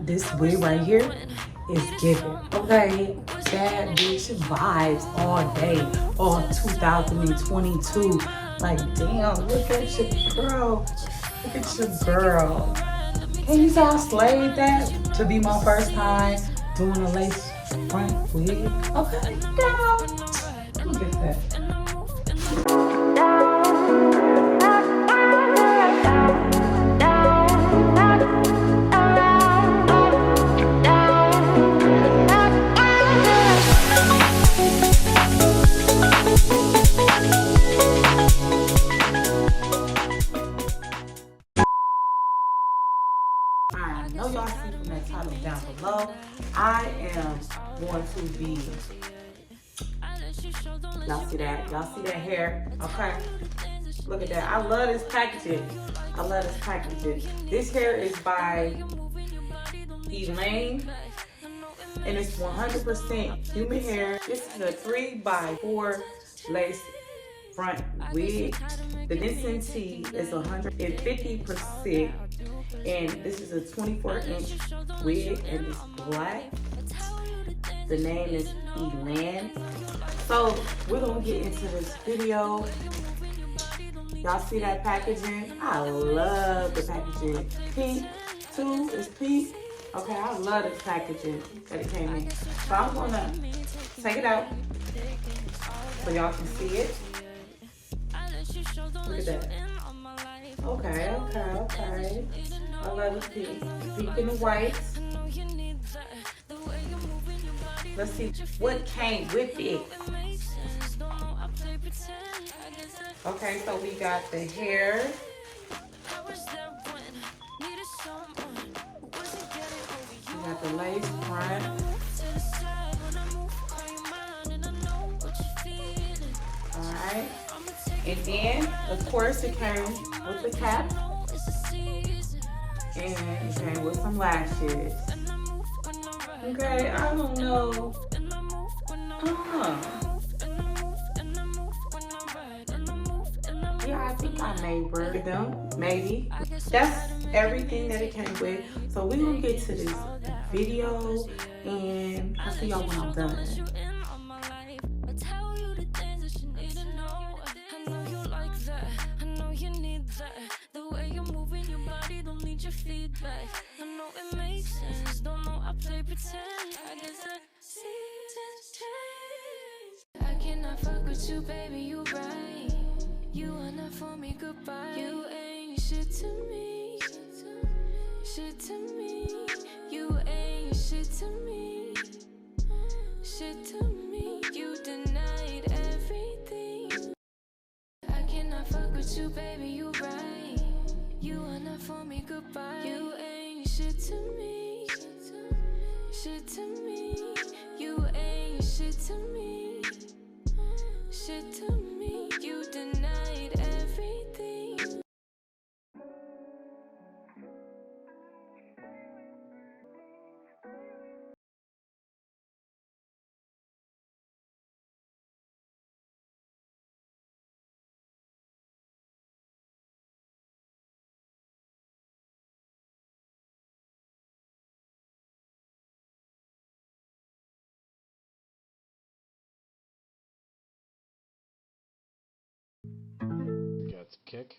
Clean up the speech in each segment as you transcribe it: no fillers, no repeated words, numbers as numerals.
this wig right here is giving, okay? Bad bitch vibes all day, all 2022. Like, damn, look at your girl. Look at your girl. Can you say I slayed that to be my first time doing a lace front wig? Okay, girl. Look at that. I know y'all see from that title down below, I am going to be, y'all see that? Y'all see that hair? Okay. Look at that. I love this packaging. I love this packaging. This hair is by d.i.y, and it's 100% human hair. This is a 3x4 lace front wig. The density is 150%, and this is a 24-inch wig, and it's black. The name is d.i.y. So we're gonna get into this video. Y'all see that packaging? I love the packaging. Pink too, it's pink. Okay, I love this packaging that it came in. So I'm gonna take it out so y'all can see it. Look at that. Okay. I love the pink. Pink and the white. Let's see what came with it. Okay, so we got the hair. We got the lace front. Alright. And then, of course, it came with the cap. And it came with some lashes. Okay, I don't know. Yeah, I think I may work them, maybe. That's everything that it came with. So we're gonna get to this video, and I'll see y'all when I'm done. I know it makes sense, don't know I play pretend. I guess that seasons change. I cannot fuck with you, baby, you right. You are not for me, goodbye. You ain't shit to me, shit to me. You ain't shit to me, shit to me. You denied everything. I cannot fuck with you, baby, you right. You are not for me, goodbye. You ain't shit to me, shit to me. You ain't shit to me, shit to me. You denied everything. Got the kick.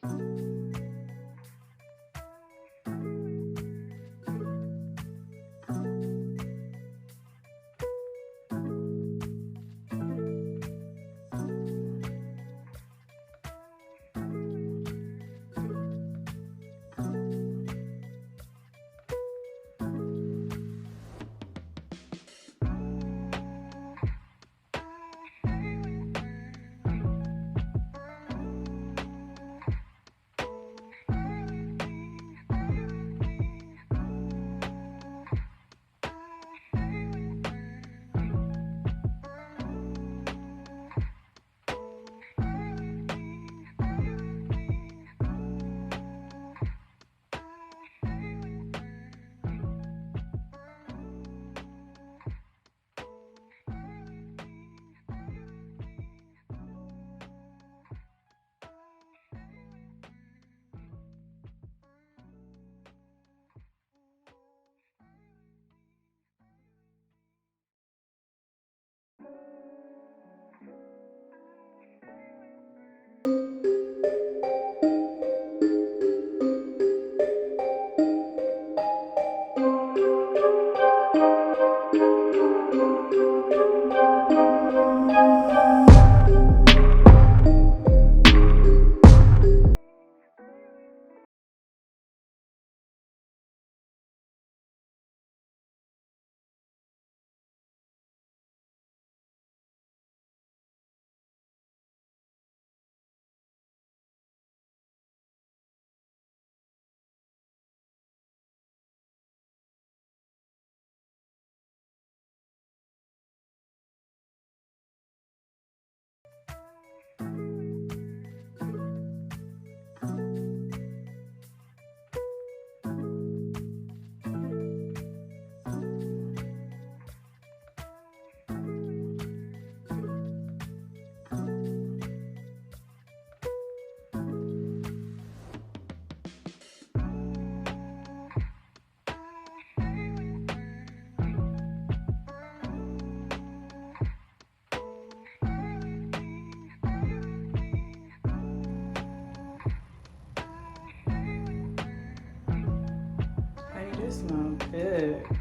good.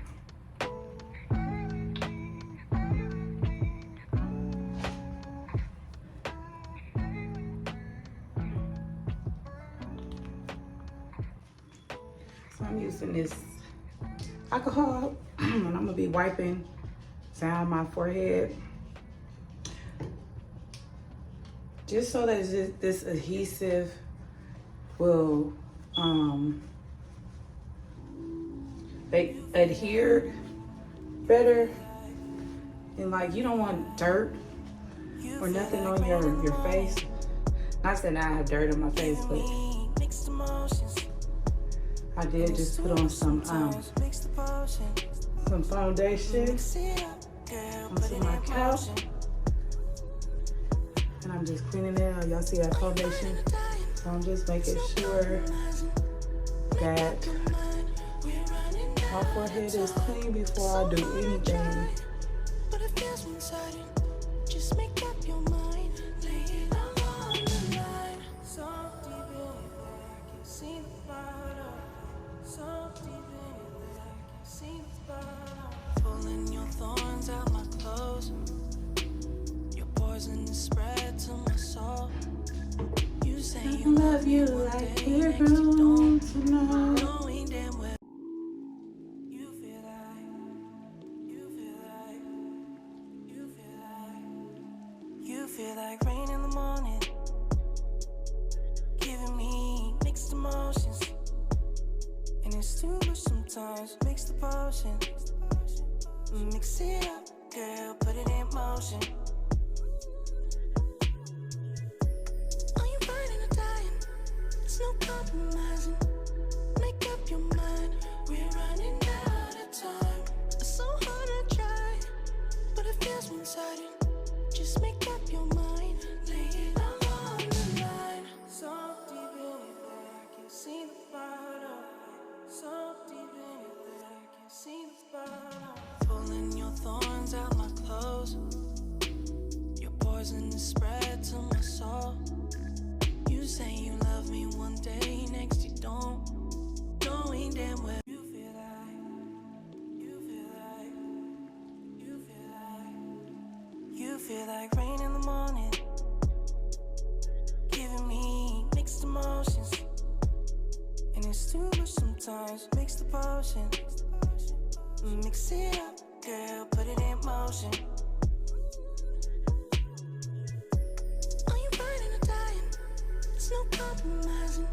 So I'm using this alcohol and I'm gonna be wiping down my forehead just so that this adhesive will they adhere better, and like you don't want dirt or nothing on your face. Not saying I have dirt on my face, but I did just put on some foundation onto my scalp, and I'm just cleaning it out. Y'all see that foundation? So I'm just making sure that my forehead is clean before I do anything. Pulling your thorns out my clothes. Your poison is spread to my soul. You say you love you like heroes tonight. knowing damn well. You feel like, you feel like, you feel like, you feel like rain in the morning, giving me mixed emotions. And it's too much sometimes, mix the potion. Mix it up, girl, put it in motion. Are you burning or dying? There's no compromising. Make up your mind, we're running out of time. It's so hard to try, but it feels one-sided. Just make up your mind, lay it all on the line. So deep in it that I can see the bottom. So deep in it that I can see the bottom. Pulling your thorns out my clothes. Your poison is spread to my soul. You say you love me one day, next you don't. Knowing damn well you feel like, you feel like, you feel like, you feel like rain in the morning, giving me mixed emotions. And it's too much sometimes, mix the potion. Mix it up, girl, put it in motion. Are you burning or dying? There's no compromising.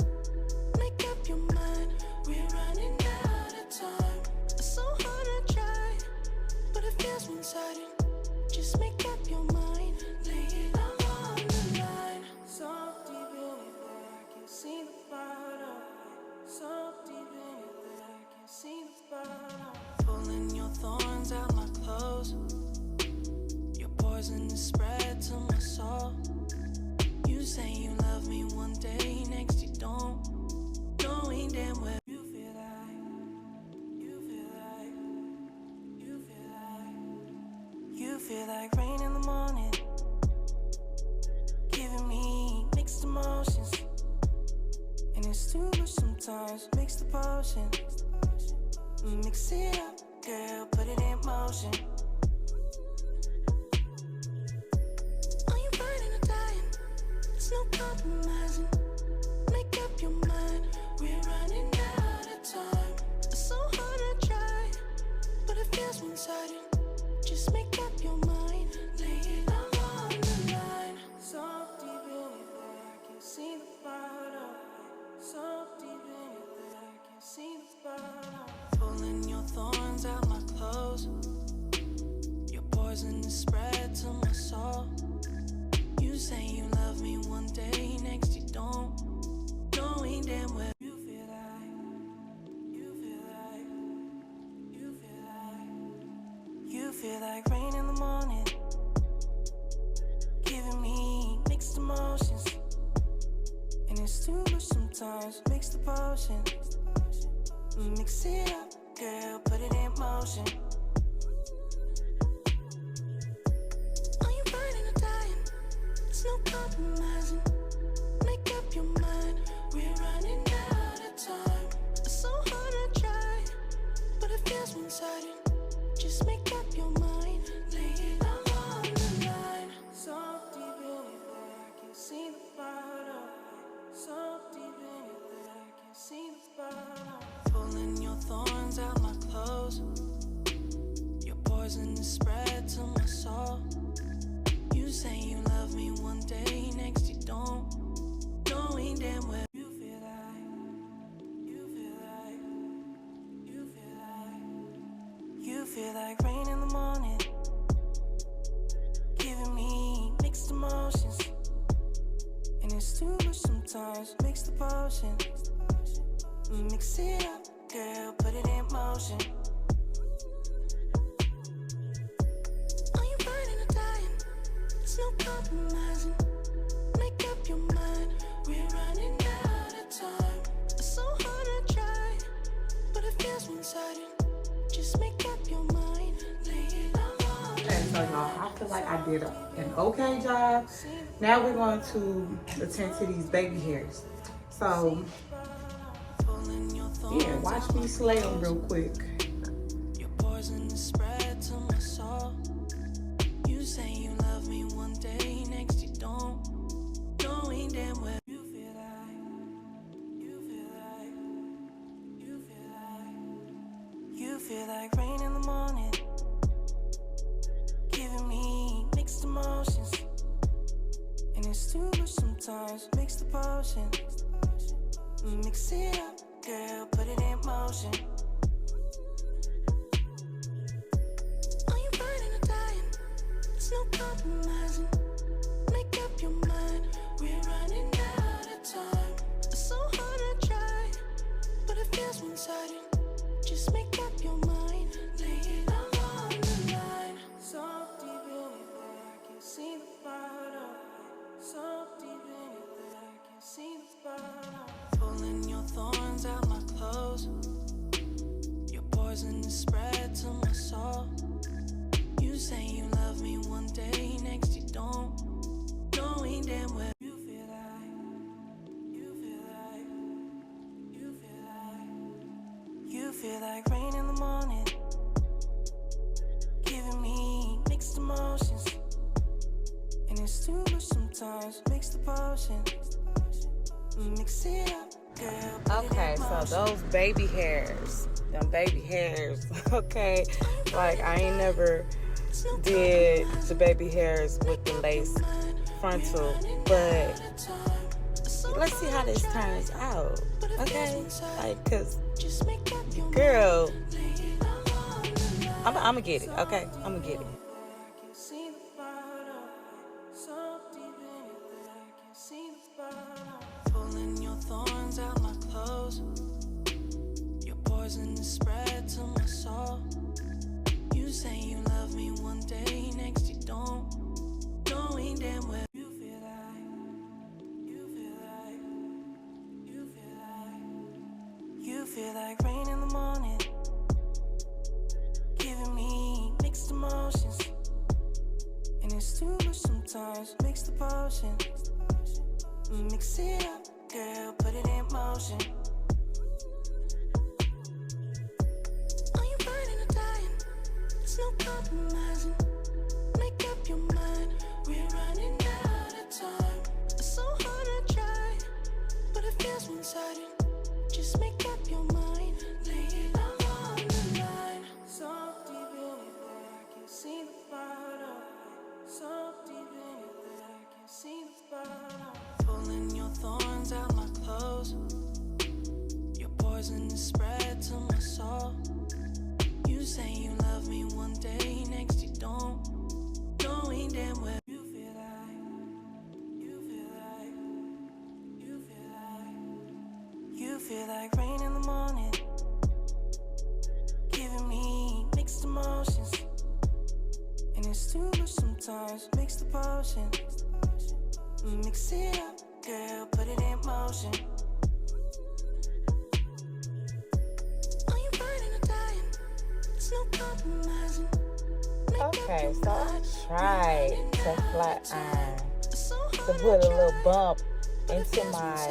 Make up your mind, we're running out of time. It's so hard to try, but it feels one-sided. Just make up your mind, lay it all on the line. So deep in it that I can see the bottom. So deep in it that I can see the bottom. Pulling your thorns out my clothes. Your poison is spread to my soul. You say you love me one day, next you don't. Knowing damn well you feel like, you feel like, you feel like, you feel like rain in the morning, giving me mixed emotions. And it's too much sometimes, mix the potion. Mix it up, girl, put it in motion. Are you burning or dying? There's no compromising. Make up your mind, we're running out of time. It's so hard to try, but it feels one-sided. Just make up your mind, lay it all on the line. So deep in it that I can see the bottom. So deep in it that I can see the bottom. Pulling your thorns out my clothes. Your poison is spread to my soul. You say you love me one day, next you don't. Knowing damn well you feel like, you feel like, you feel like, you feel like rain in the morning, giving me mixed emotions. And it's too much sometimes, mix the potion. Mix it up, girl, put it in motion. Are you burning or dying? There's no compromising. Make up your mind, we're running out of time. It's so hard to try, but it feels feels one-sided, just make up your mind. Lay it all on the line. So deep in it that I can see the bottom. So deep in it that I can see the bottom. Pulling your thorns out my clothes. Your poison is spread to my soul. You say you love me one day, next you don't. Knowing damn well you feel like, you feel like, you feel like, you feel like rain in the morning, giving me mixed emotions. And it's too much sometimes, mix the potion. Mix it up, girl, put it in motion. Are you burning or dying? There's no compromising. Make up your mind, we're running out of time. It's so hard to try, but it feels one-sided. Just make up your mind, lay it all on. And so y'all, I feel like I did an okay job. Now we're going to attend to these baby hairs. So yeah, watch me slay them real quick. Your poison is spread to my soul. You say you love me one day, next you don't. Knowing damn well you feel like, you feel like, you feel like, you feel like rain in the morning, giving me mixed emotions. And it's too much sometimes, mix the potion. Mix it up, girl, put it in motion. Are you burning or dying? There's no compromising. Make up your mind, we're running out of time. It's so hard to try, but it feels one-sided. Just make up your mind, lay it all on the line. So deep in it that I can see the bottom. So deep in it that I can see the bottom. Pulling your thorns out my clothes. Your poison is spread to my soul. You say you love me one day, next you don't. Knowing damn well you feel like, you feel like, you feel like, you feel like rain in the morning, giving me mixed emotions. And it's too much sometimes, mix the potion. Mix it up, girl. Okay, so those baby hairs, them baby hairs, okay? Like, I ain't never did the baby hairs with the lace frontal, but let's see how this turns out, okay? Like, cause, girl, I'ma get it, okay? I'ma get it. Pulling your thorns out my clothes. Your poison is spread to my soul. You say you love me one day, next you don't. Knowing damn well you feel like, you feel like, you feel like, you feel like rain in the morning, giving me mixed emotions. And it's too much sometimes, mix the potion. Mix it up, girl, put it in motion. Are you burning or dying? There's no compromising. Make up your mind, we're running out of time. It's so hard to try, but it feels one-sided. Just make up your mind, lay it all on the line. So deep in it that I can see the bottom. So deep in it that I can see the bottom. Pulling your thorns out my clothes. Your poison is spread to my soul. You say you love me one day, next you don't. Knowing damn well you feel like, you feel like, you feel like, you feel like rain in the morning, giving me mixed emotions. And it's too much sometimes, mix the potion. Mix it up, girl, put it in motion. Are you burning or dying? There's no compromising. Okay, so I tried to flat iron to put a little bump into my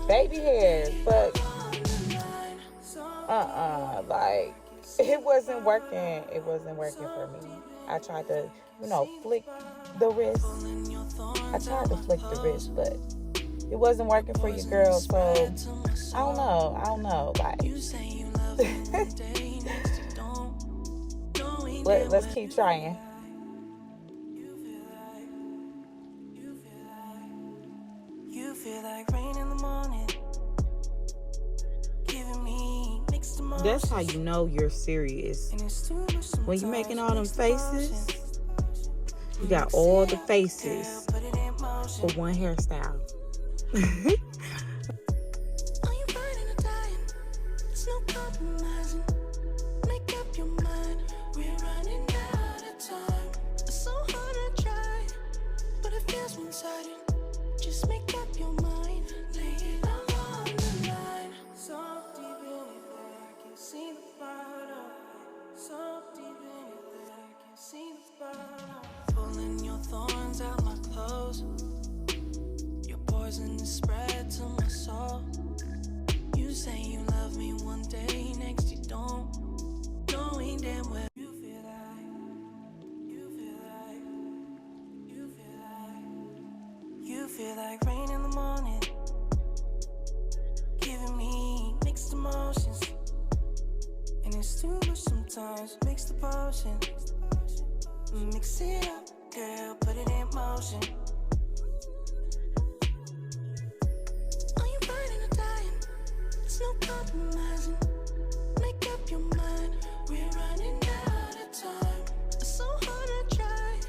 baby hairs, but Like, it wasn't working. It wasn't working for me. I tried to, flick the wrist. I tried to flick the wrist, but it wasn't working for you, girl. So I don't know. Like, let's keep trying. You feel like rain in the morning, giving me mixed emotions. That's how you know you're serious. When you're making all them faces, you got all the faces for one hairstyle. Are you burning or dying? There's no compromising. Make up your mind. We're running out of time. It's so hard to try, but it feels one-sided. Just make up your mind. Lay it all on the line. So deep in it that I can see the bottom. So deep in it that I can see the bottom. Pulling your thorns out my clothes. Your poison is spread to my soul. You say you love me one day, next you don't. Knowing damn well you feel like, you feel like, you feel like, you feel like rain in the morning, giving me mixed emotions. And it's too much sometimes, mix the potion. Mix it up, girl, put it in motion. Are you burning or dying? There's no compromising. Make up your mind. We're running out of time. It's so hard to try,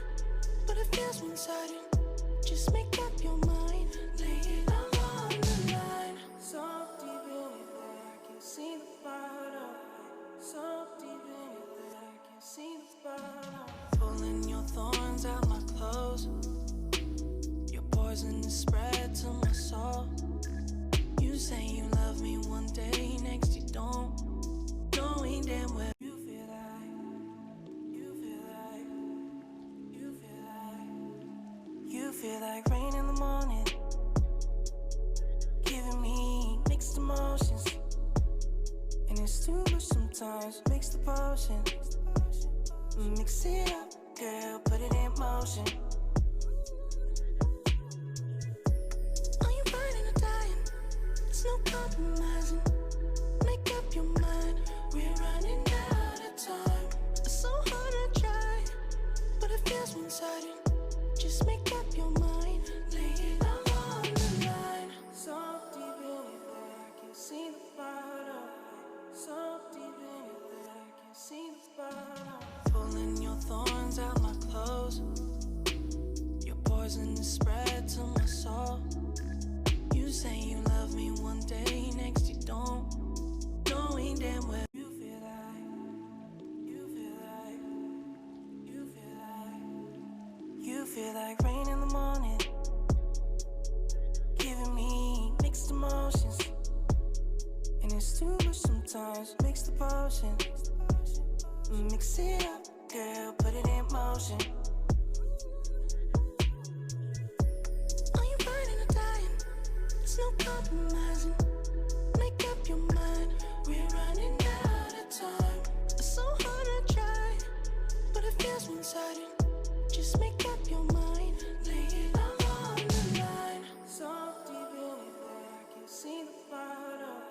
but it feels one-sided. Just make up your mind. Lay it all on the line. So deep in it that I can see the bottom. So deep in it that I can see the bottom. Pulling your thorns out my clothes. Your poison is spread to my soul. You say you love me one day, next you don't. Knowing damn well you feel like, you feel like, you feel like, you feel like rain in the morning, giving me mixed emotions. And it's too much sometimes, mix the potion. Mix it up, girl, put it in motion. Are you burning or dying? There's no compromising. Make up your mind. We're running out of time. It's so hard to try, but it feels one-sided. Just make up your mind. Lay it all on the line. So deep in it that I can see the bottom. So deep in it that I can see the bottom. Pulling your thorns out my clothes. Your poison is spread to my soul. You say you love me one day, next you don't. Knowing damn well you feel like, you feel like, you feel like, you feel like rain in the morning, giving me mixed emotions. And it's too much sometimes, mix the potion. Mix it up, girl, put it in motion. Are you burning or dying? There's no compromising. Make up your mind. We're running out of time. It's so hard to try, but it feels one-sided. Just make up your mind. Lay it all on the line. So deep in it that I can see the bottom.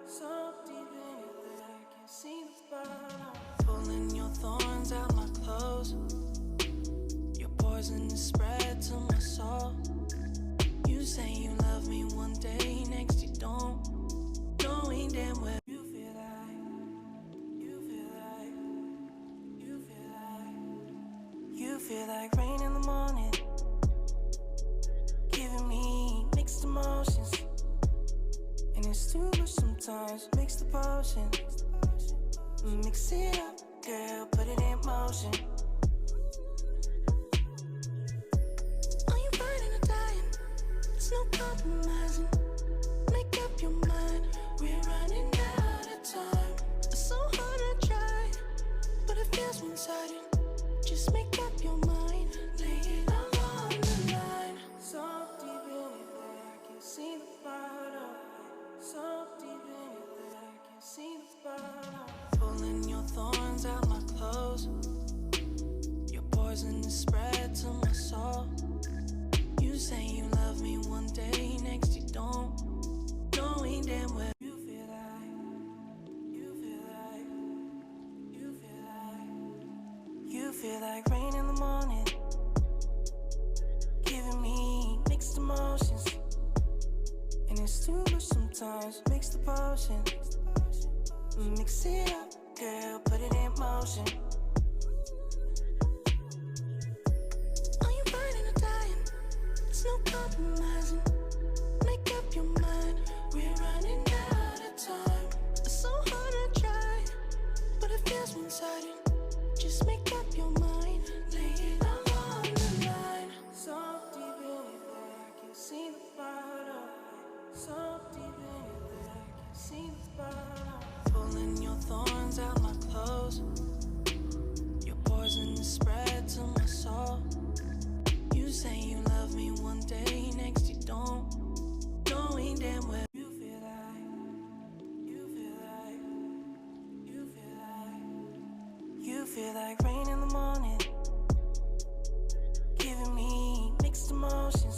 So deep in it that I can see the bottom. Pulling your thorns out my clothes. Your poison is spread to my soul. You say you love me one day, next you don't. Knowing damn well you feel like, you feel like, you feel like, you feel like rain in the morning, giving me mixed emotions. And it's too much sometimes, mix the potion. Mix it up, girl, put it in motion. Are you burning or dying? There's no compromising. Make up your mind. We're running out of time. It's so hard to try, but it feels one-sided. Just make up your mind. Lay it all on the line. So deep in it that I can see the bottom. So deep in it that I can see the bottom. poison is spread to my soul. You say you love me one day, next you don't. Knowing damn well you feel like, you feel like rain in the morning, giving me mixed emotions. And it's too much sometimes, mix the potion. Mix it up, girl, put it in motion. Are you burning or dying? There's no compromising. Make up your mind, we're running out of time. It's so hard to try, but it feels one-sided. Just make up your mind, lay it all on the line. So deep in it that I can see the bottom. So deep in it that I can see the bottom. Pulling your thorns out my clothes. Your poison is spread to my soul. You say you love me one day, next you don't. Knowing damn well you feel like, you feel like rain in the morning, giving me mixed emotions.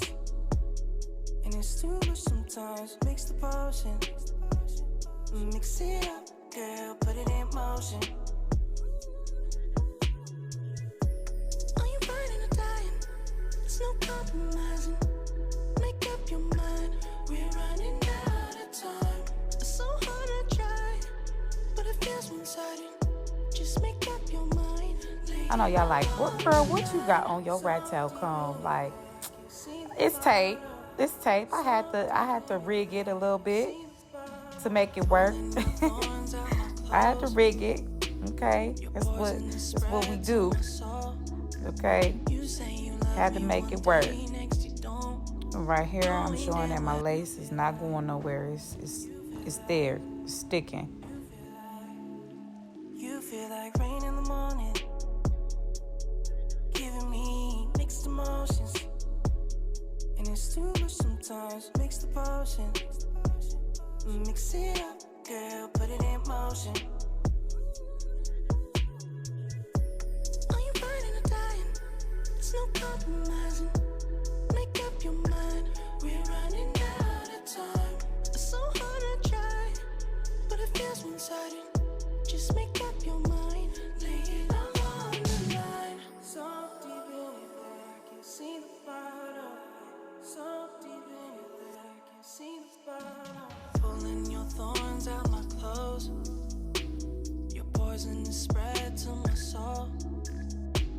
And it's too much sometimes, mix the potion. Mix it up, girl, put it in motion. Are you burning or dying? There's no compromising. Make up your mind, we're running out of time. It's so hard to try, but it feels one-sided. Just make up your mind. I know y'all like, what girl, what you got on your rat tail comb? Like, it's tape. It's tape. I had to rig it a little bit to make it work. I had to rig it. Okay, that's what we do. Okay, had to make it work. Right here, I'm showing that my lace is not going nowhere. It's there, it's sticking. You feel like rain in the morning, giving me mixed emotions. And it's too much sometimes, mix the potion. Mix it up, girl, put it in motion. Are you burning or dying? There's no compromising. Make up your mind, we're running out of time. It's so hard to try, but it feels one-sided. Just make up your mind, lay it all on the line. So deep in it that I can see the bottom. So deep in it that I can see the bottom. Pulling your thorns out my clothes. Your poison is spread to my soul.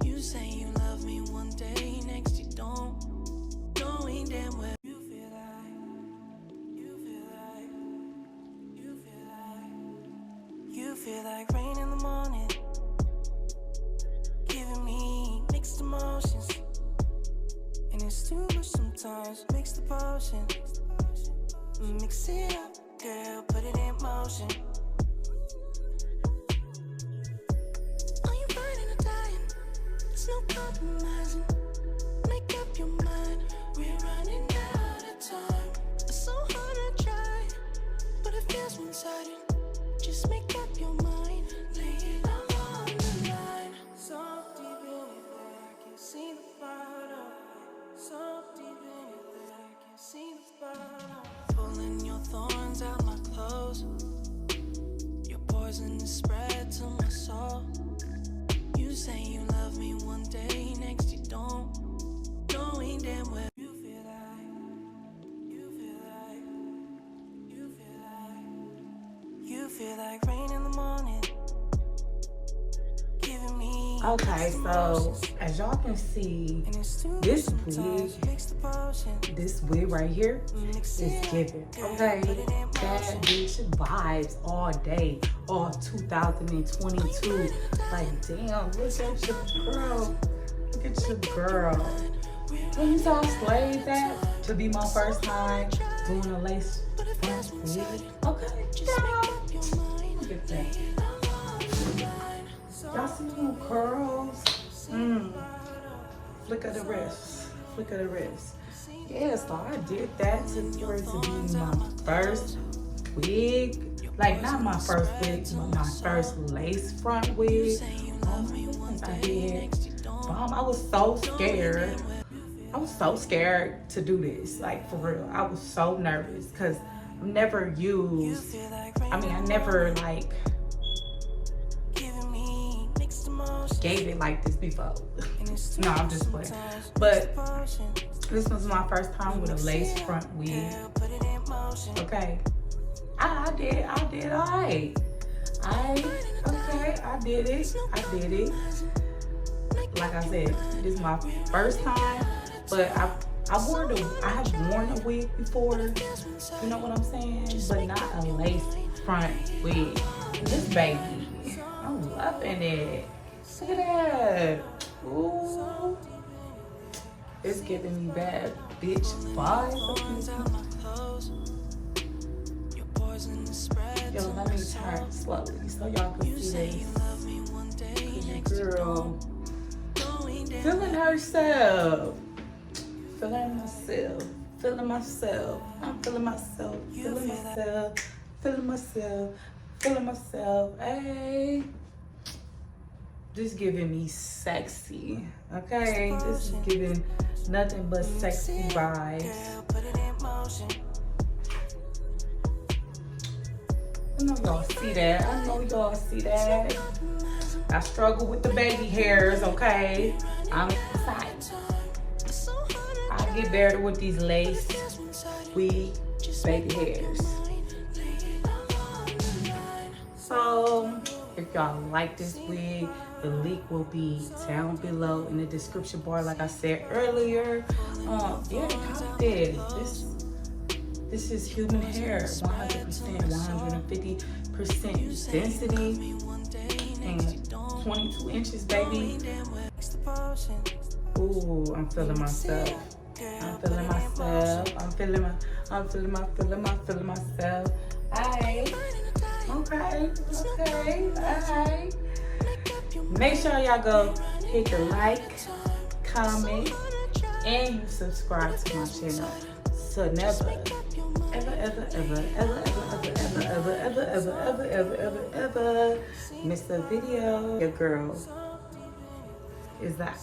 You say you love me one day, next you don't. Knowing damn well you feel like, you feel like rain in the morning, giving me mixed emotions. And it's too much sometimes, mix the potion. Mix it up, girl, put it in motion. Are you burning or dying? There's no compromising. Make up your mind, we're running out of time. It's so hard to try, but it feels one-sided. Just make up your mind, lay it all on the line. So deep in it that I can see the bottom. So deep in it that I can see the bottom. Pulling your thorns out my clothes. Your poison is spread to my soul. You say you love me one day, next you don't. Knowing damn well you feel like, you feel like rain in the morning, giving me. Okay, so as y'all can see, this wig right here is giving. Okay, bad bitch vibes all day, all 2022. Like, damn, look at your girl. Look at your girl. When you saw Slave that to be my first time doing a lace front wig. Okay, girl. Look at that. Y'all see them curls? Flick of the wrist. Flick of the wrist. Yeah, so I did that for it to be my first wig. Like, not my first wig, but my first lace front wig. Oh my goodness, I did bomb. I was so scared. I was so scared to do this, like for real. I was so nervous because I've never used, I never like gave it like this before. No, I'm just playing. But this was my first time with a lace front wig. Okay. I did all right. I did it. Like I said, this is my first time, but I have worn a wig before, you know what I'm saying? But not a lace front wig. This baby, I'm loving it. Look at that. Ooh. It's giving me bad bitch vibes. Yo, let me turn slowly so y'all can see this. Girl, feeling herself. Feeling myself. I'm feeling myself. Hey. This giving me sexy. Okay? This is giving nothing but sexy vibes. I know y'all see that. I struggle with the baby hairs, okay? I'm excited. I get better with these lace wig baby hairs. So, if y'all like this wig, the link will be down below in the description bar, like I said earlier. Yeah, copy this. This is human hair, 100%, 150% density, and 22 inches, baby. Ooh, I'm feeling myself. I'm feeling myself. Alright. Okay. Alright. Make sure y'all go hit the like, comment, and you subscribe to my channel. So never, ever miss a video. Your girl is that.